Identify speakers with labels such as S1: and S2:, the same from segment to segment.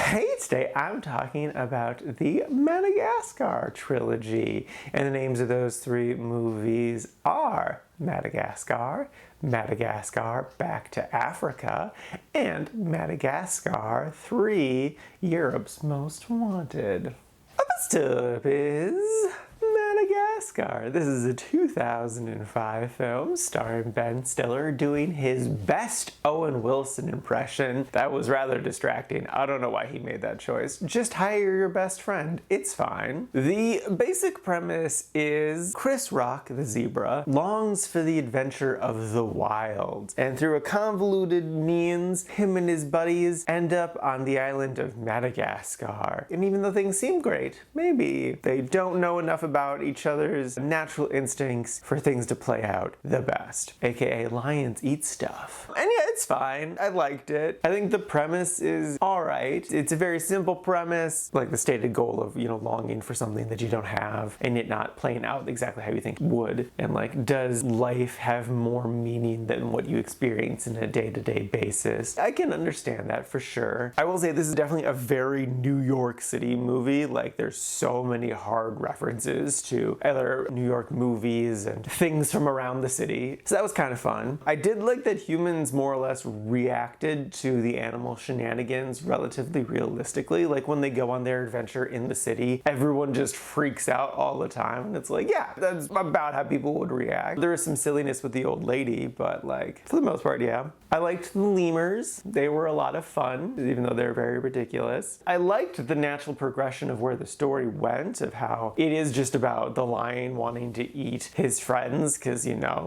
S1: Hey, today I'm talking about the Madagascar Trilogy, and the names of those three movies are Madagascar, Madagascar Back to Africa, and Madagascar 3, Europe's Most Wanted. First up is Madagascar. This is a 2005 film starring Ben Stiller doing his best Owen Wilson impression. That was rather distracting. I don't know why he made that choice. Just hire your best friend. It's fine. The basic premise is Chris Rock, the zebra, longs for the adventure of the wild. And through a convoluted means, him and his buddies end up on the island of Madagascar. And even though things seem great, maybe they don't know enough about each other's natural instincts for things to play out the best. AKA lions eat stuff. And yeah, it's fine. I liked it. I think the premise is alright. It's a very simple premise, like the stated goal of, longing for something that you don't have and it not playing out exactly how you think it would. And like, does life have more meaning than what you experience in a day-to-day basis? I can understand that for sure. I will say this is definitely a very New York City movie. Like, there's so many hard references to other New York movies and things from around the city. So that was kind of fun. I did like that humans more or less reacted to the animal shenanigans relatively realistically. Like when they go on their adventure in the city, everyone just freaks out all the time. And it's like, yeah, that's about how people would react. There was some silliness with the old lady, but like, for the most part, yeah. I liked the lemurs. They were a lot of fun, even though they're very ridiculous. I liked the natural progression of where the story went, of how it is just about the lion wanting to eat his friends, because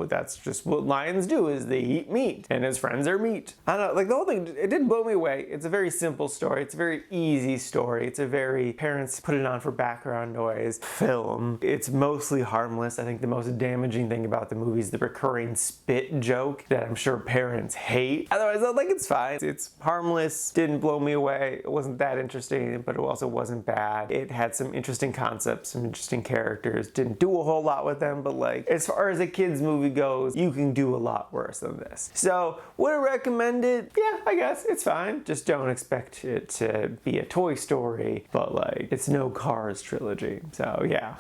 S1: that's just what lions do, is they eat meat, and his friends are meat. I don't know, like the whole thing, it did blow me away. It's a very simple story. It's a very easy story. It's a very parents put it on for background noise film. It's mostly harmless. I think the most damaging thing about the movie is the recurring spit joke that I'm sure parents hate. Otherwise, I think it's fine. It's harmless, didn't blow me away. It wasn't that interesting, but it also wasn't bad. It had some interesting concepts, some interesting characters. Didn't do a whole lot with them, but like, as far as a kid's movie goes, you can do a lot worse than this. So, would I recommend it? Yeah, I guess it's fine. Just don't expect it to be a Toy Story, but like, it's no Cars trilogy. So yeah.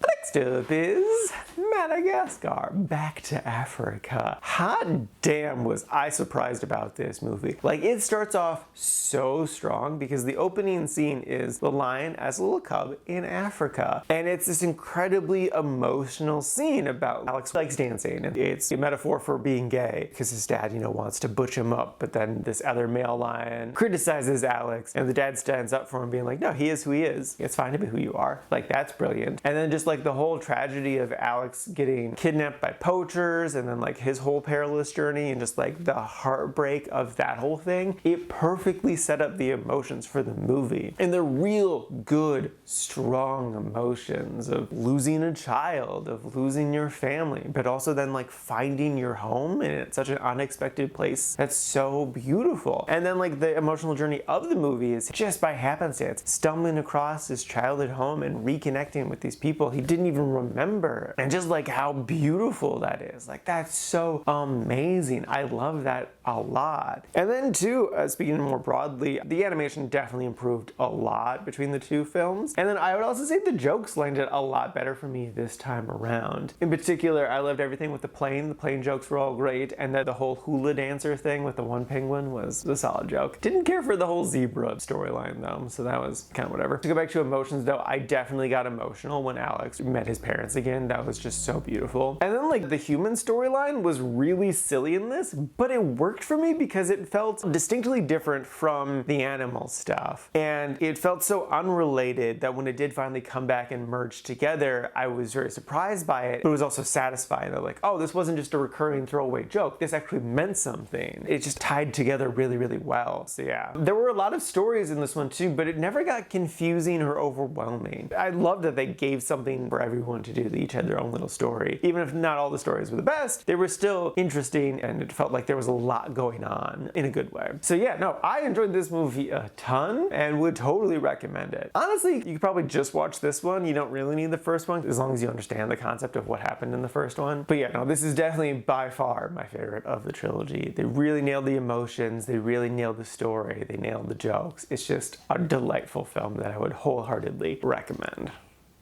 S1: Next up is Madagascar Back to Africa. Hot damn was I surprised about this movie. Like, it starts off so strong because the opening scene is the lion as a little cub in Africa. And it's this incredibly emotional scene about Alex likes dancing. And it's a metaphor for being gay because his dad, wants to butch him up. But then this other male lion criticizes Alex and the dad stands up for him being like, no, he is who he is. It's fine to be who you are. Like, that's brilliant. And then just like the whole tragedy of Alex getting kidnapped by poachers and then like his whole perilous journey and just like the heartbreak of that whole thing, it perfectly set up the emotions for the movie. And the real good, strong emotions of losing a child, of losing your family, but also then like finding your home and it's such an unexpected place that's so beautiful. And then like the emotional journey of the movie is just by happenstance stumbling across his childhood home and reconnecting with these people he didn't even remember, and just like how beautiful that is. Like, that's so amazing. I love that a lot. And then too, speaking more broadly, the animation definitely improved a lot between the two films. And then I would also say the jokes landed a lot better for me this time around. In particular, I loved everything with the plane. The plane jokes were all great, and that the whole hula dancer thing with the one penguin was a solid joke. Didn't care for the whole zebra storyline though, so that was kind of whatever. To go back to emotions though, I definitely got emotional when Alex met his parents again. That was just so beautiful. And then like the human storyline was really silly in this, but it worked for me because it felt distinctly different from the animal stuff. And it felt so unrelated that when it did finally come back and merge together, I was very surprised by it, but it was also satisfying. That like, oh, this wasn't just a recurring throwaway joke. This actually meant something. It just tied together really, really well. So yeah. There were a lot of stories in this one too, but it never got confusing or overwhelming. I love that they gave something for everyone to do. They each had their own little story. Even if not all the stories were the best, they were still interesting and it felt like there was a lot going on in a good way. So yeah, no, I enjoyed this movie a ton and would totally recommend it. Honestly, you could probably just watch this one. You don't really need the first one as long as you understand the concept of what happened in the first one. But yeah, no, this is definitely by far my favorite of the trilogy. They really nailed the emotions, they really nailed the story, they nailed the jokes. It's just a delightful film that I would wholeheartedly recommend.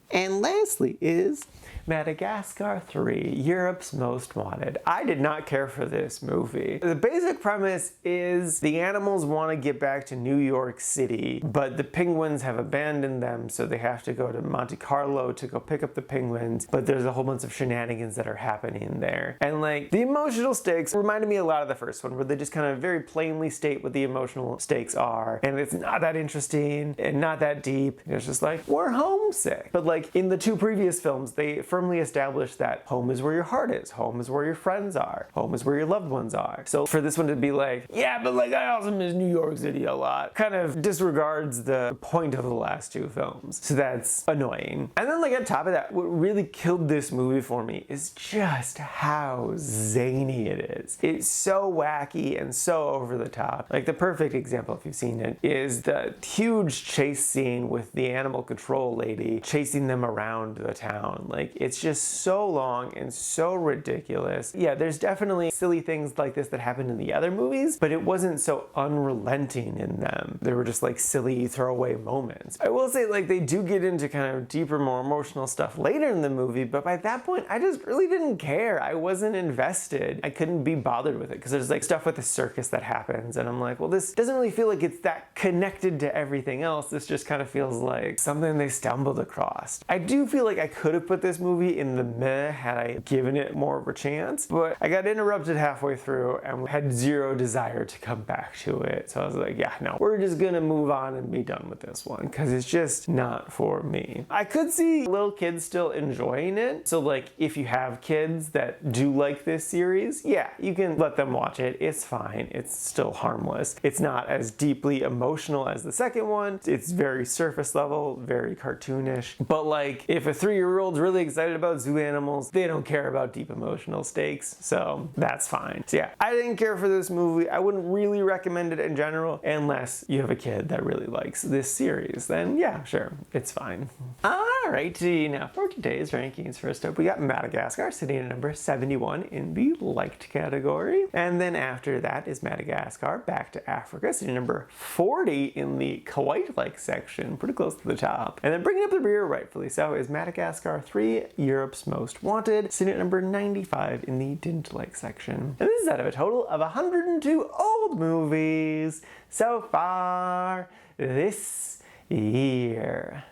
S1: And lastly is Madagascar 3, Europe's Most Wanted. I did not care for this movie. The basic premise is the animals want to get back to New York City, but the penguins have abandoned them, so they have to go to Monte Carlo to go pick up the penguins, but there's a whole bunch of shenanigans that are happening there. And like, the emotional stakes reminded me a lot of the first one, where they just kind of very plainly state what the emotional stakes are, and it's not that interesting and not that deep. It's just like, we're homesick. But like, in the two previous films, they firmly established that home is where your heart is, home is where your friends are, home is where your loved ones are. So for this one to be like, yeah, but like I also miss New York City a lot, kind of disregards the point of the last two films. So that's annoying. And then like on top of that, what really killed this movie for me is just how zany it is. It's so wacky and so over the top. Like the perfect example, if you've seen it, is the huge chase scene with the animal control lady chasing them around the town. Like, it's just so long and so ridiculous. Yeah, there's definitely silly things like this that happened in the other movies, but it wasn't so unrelenting in them. They were just like silly throwaway moments. I will say, like, they do get into kind of deeper, more emotional stuff later in the movie, but by that point, I just really didn't care. I wasn't invested. I couldn't be bothered with it because there's like stuff with the circus that happens, and I'm like, well, this doesn't really feel like it's that connected to everything else. This just kind of feels like something they stumbled across. I do feel like I could have put this movie in the meh had I given it more of a chance, but I got interrupted halfway through and had zero desire to come back to it. So I was like, yeah, no, we're just gonna move on and be done with this one because it's just not for me. I could see little kids still enjoying it. So like, if you have kids that do like this series, yeah, you can let them watch it. It's fine. It's still harmless. It's not as deeply emotional as the second one. It's very surface level, very cartoonish, but like, if a 3-year-old's really excited about zoo animals, they don't care about deep emotional stakes, so that's fine. So yeah, I didn't care for this movie. I wouldn't really recommend it in general, unless you have a kid that really likes this series. Then yeah, sure, it's fine. Alrighty, now for today's rankings, first up we got Madagascar sitting at number 71 in the liked category, and then after that is Madagascar Back to Africa sitting at number 40 in the quite like section, pretty close to the top, and then bringing up the rear rightfully so is Madagascar 3, Europe's Most Wanted, sitting at number 95 in the didn't like section. And this is out of a total of 102 old movies so far this year.